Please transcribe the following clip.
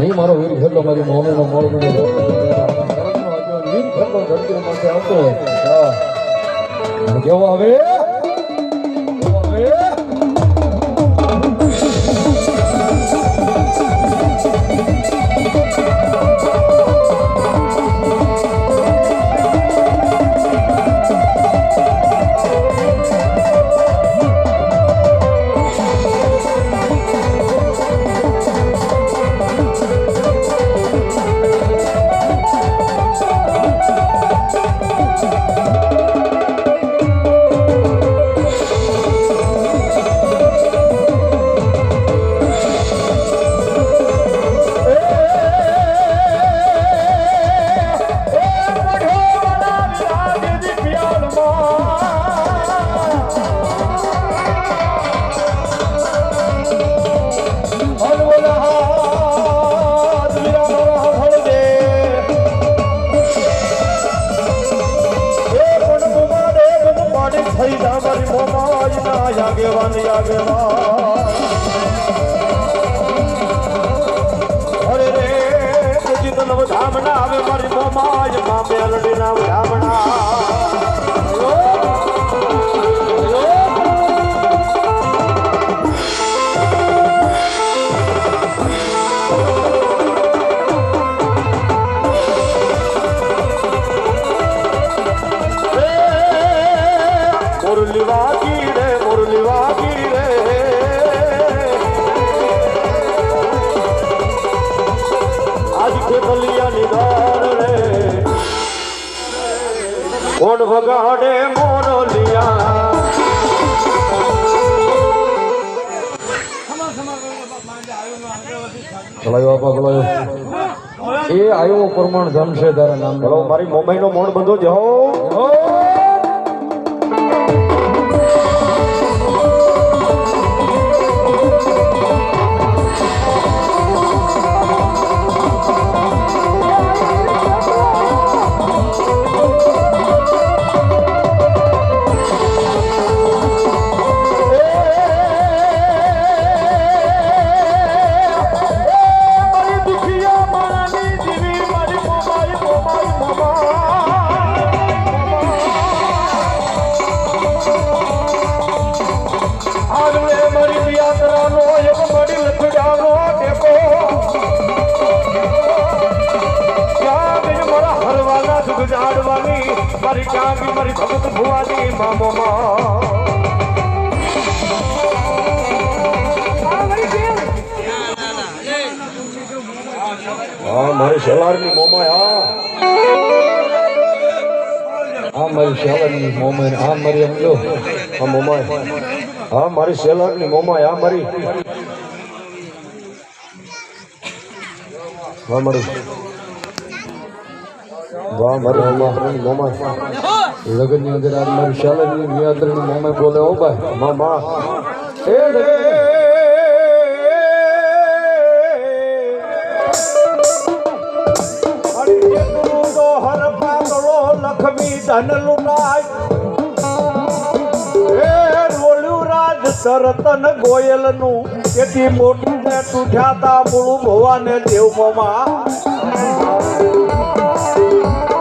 નહીં મારો વીર ખેલો મારી મોમેનો મોરબીનો વીર ખેલો ધરતી પાસે આવતો કેવો આવે અરે રે જીત નવ ધામના આવે મારી મોમાય મા મેલડી ના ધામના મુરલી વાગી રે મુરલી વાગી રે આજ ખેતલિયા નિધાર રે કોણ વગાડે મોરલિયા ભલાયો આપા ભલાયો એ આયો પ્રમાણ જમશે તારા નામ ભલો મારી મુંબઈનો મોડ બંધો જો મારી કાંગી મારી ભગત ભુવાની મામો હા મારી શેલારની મોમાય હા મારી શેલારની મોમાય હા મારી એમ લો હા મોમાય હા મારી શેલારની મોમાય હા મારી હા મારી વાહ મારી મોમાય લગ્ન ની અંદર મારી શાલની નિયાત્રણી મોમાય બોલે ઓ ભાઈ મામા એ રે હરી તું તો હર પાગળો લખમી ધન લુટાય એ રોલ્યું રાજ સરતન ગોયલ નું કેટલી મોટું ને તુઠ્યાતા મૂળું ભવાને દેવ મોમા